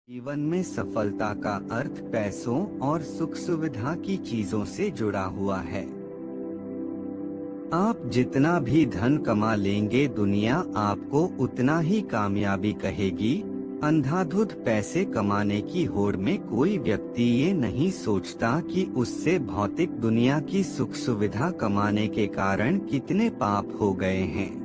जीवन में सफलता का अर्थ पैसों और सुख सुविधा की चीजों से जुड़ा हुआ है। आप जितना भी धन कमा लेंगे, दुनिया आपको उतना ही कामयाबी कहेगी। अंधाधुंध पैसे कमाने की होड़ में कोई व्यक्ति ये नहीं सोचता कि उससे भौतिक दुनिया की सुख सुविधा कमाने के कारण कितने पाप हो गए हैं।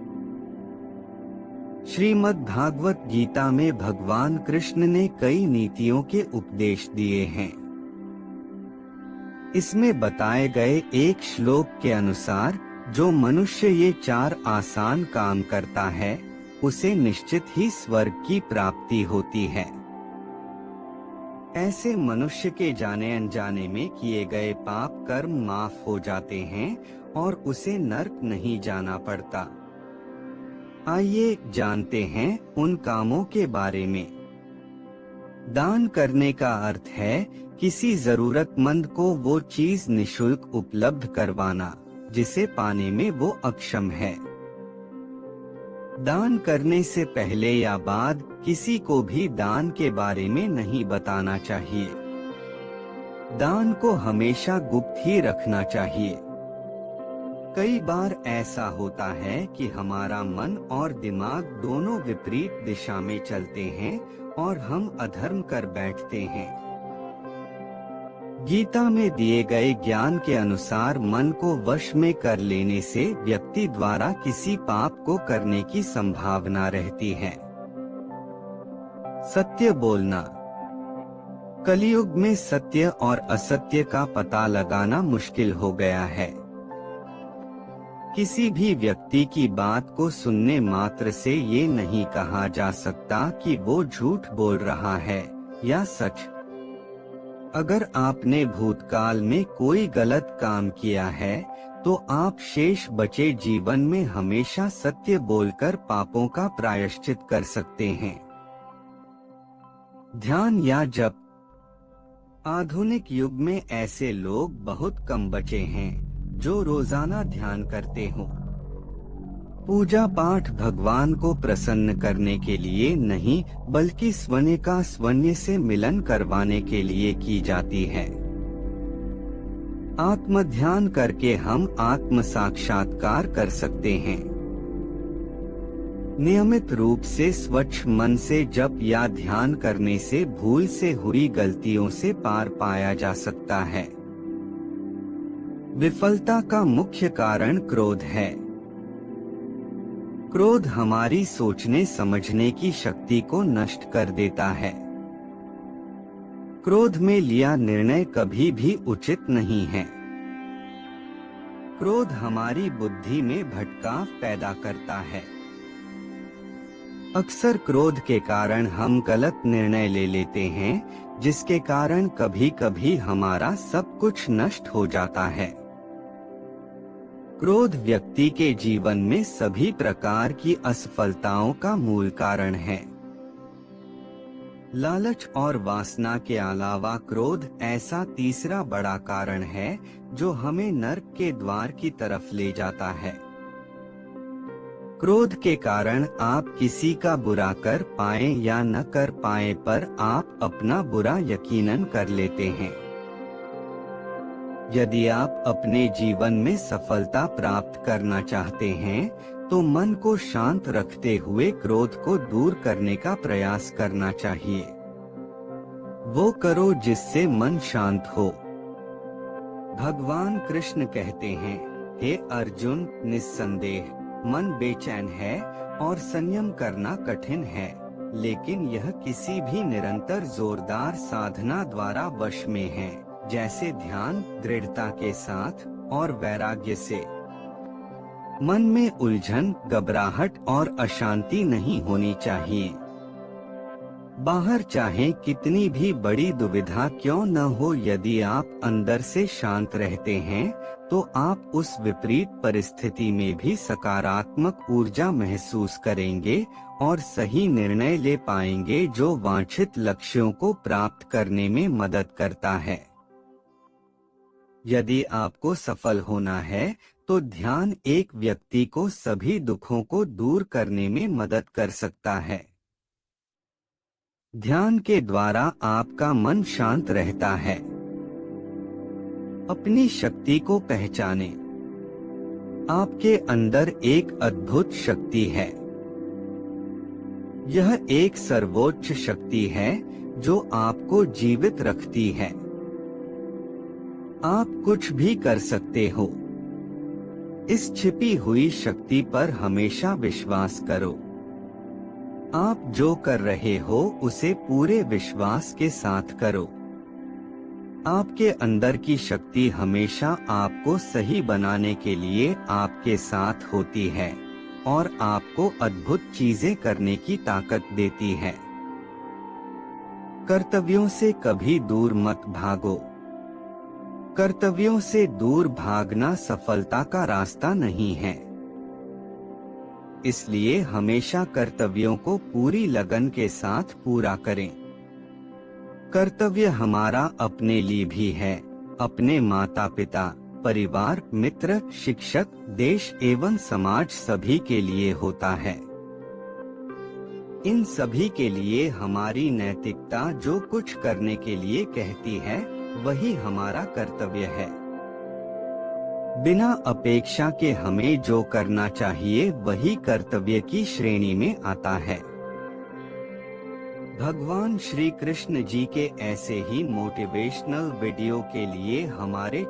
श्रीमद् भागवत गीता में भगवान कृष्ण ने कई नीतियों के उपदेश दिए हैं। इसमें बताए गए एक श्लोक के अनुसार जो मनुष्य ये 4 आसान काम करता है, उसे निश्चित ही स्वर्ग की प्राप्ति होती है। ऐसे मनुष्य के जाने अनजाने में किए गए पाप कर्म माफ हो जाते हैं और उसे नरक नहीं जाना पड़ता। आइए जानते हैं उन कामों के बारे में। दान करने का अर्थ है किसी जरूरतमंद को वो चीज निशुल्क उपलब्ध करवाना जिसे पाने में वो अक्षम है। दान करने से पहले या बाद किसी को भी दान के बारे में नहीं बताना चाहिए। दान को हमेशा गुप्त ही रखना चाहिए। कई बार ऐसा होता है कि हमारा मन और दिमाग दोनों विपरीत दिशा में चलते हैं और हम अधर्म कर बैठते हैं। गीता में दिए गए ज्ञान के अनुसार मन को वश में कर लेने से व्यक्ति द्वारा किसी पाप को करने की संभावना रहती है। सत्य बोलना। कलयुग में सत्य और असत्य का पता लगाना मुश्किल हो गया है। किसी भी व्यक्ति की बात को सुनने मात्र से ये नहीं कहा जा सकता कि वो झूठ बोल रहा है या सच। अगर आपने भूतकाल में कोई गलत काम किया है तो आप शेष बचे जीवन में हमेशा सत्य बोलकर पापों का प्रायश्चित कर सकते हैं। ध्यान या जप। आधुनिक युग में ऐसे लोग बहुत कम बचे हैं जो रोजाना ध्यान करते हो। पूजा पाठ भगवान को प्रसन्न करने के लिए नहीं, बल्कि स्वयं का स्वयं से मिलन करवाने के लिए की जाती है। आत्म ध्यान करके हम आत्म साक्षात्कार कर सकते हैं। नियमित रूप से स्वच्छ मन से जप या ध्यान करने से भूल से हुई गलतियों से पार पाया जा सकता है। विफलता का मुख्य कारण क्रोध है। क्रोध हमारी सोचने समझने की शक्ति को नष्ट कर देता है। क्रोध में लिया निर्णय कभी भी उचित नहीं है। क्रोध हमारी बुद्धि में भटकाव पैदा करता है। अक्सर क्रोध के कारण हम गलत निर्णय ले लेते हैं, जिसके कारण कभी कभी हमारा सब कुछ नष्ट हो जाता है। क्रोध व्यक्ति के जीवन में सभी प्रकार की असफलताओं का मूल कारण है। लालच और वासना के अलावा क्रोध ऐसा तीसरा बड़ा कारण है जो हमें नरक के द्वार की तरफ ले जाता है। क्रोध के कारण आप किसी का बुरा कर पाए या न कर पाए पर आप अपना बुरा यकीनन कर लेते हैं। यदि आप अपने जीवन में सफलता प्राप्त करना चाहते हैं तो मन को शांत रखते हुए क्रोध को दूर करने का प्रयास करना चाहिए। वो करो जिससे मन शांत हो। भगवान कृष्ण कहते हैं, हे अर्जुन, निस्संदेह मन बेचैन है और संयम करना कठिन है, लेकिन यह किसी भी निरंतर जोरदार साधना द्वारा वश में है, जैसे ध्यान, दृढ़ता के साथ और वैराग्य से। मन में उलझन, घबराहट और अशांति नहीं होनी चाहिए। बाहर चाहे कितनी भी बड़ी दुविधा क्यों न हो, यदि आप अंदर से शांत रहते हैं तो आप उस विपरीत परिस्थिति में भी सकारात्मक ऊर्जा महसूस करेंगे और सही निर्णय ले पाएंगे जो वांछित लक्ष्यों को प्राप्त करने में मदद करता है। यदि आपको सफल होना है तो ध्यान एक व्यक्ति को सभी दुखों को दूर करने में मदद कर सकता है। ध्यान के द्वारा आपका मन शांत रहता है। अपनी शक्ति को पहचाने। आपके अंदर एक अद्भुत शक्ति है। यह एक सर्वोच्च शक्ति है जो आपको जीवित रखती है। आप कुछ भी कर सकते हो। इस छिपी हुई शक्ति पर हमेशा विश्वास करो। आप जो कर रहे हो उसे पूरे विश्वास के साथ करो। आपके अंदर की शक्ति हमेशा आपको सही बनाने के लिए आपके साथ होती है और आपको अद्भुत चीजें करने की ताकत देती है। कर्तव्यों से कभी दूर मत भागो। कर्तव्यों से दूर भागना सफलता का रास्ता नहीं है। इसलिए हमेशा कर्तव्यों को पूरी लगन के साथ पूरा करें। कर्तव्य हमारा अपने लिए भी है, अपने माता पिता, परिवार, मित्र, शिक्षक, देश एवं समाज सभी के लिए होता है। इन सभी के लिए हमारी नैतिकता जो कुछ करने के लिए कहती है वही हमारा कर्तव्य है। बिना अपेक्षा के हमें जो करना चाहिए वही कर्तव्य की श्रेणी में आता है। भगवान श्री कृष्ण जी के ऐसे ही मोटिवेशनल वीडियो के लिए हमारे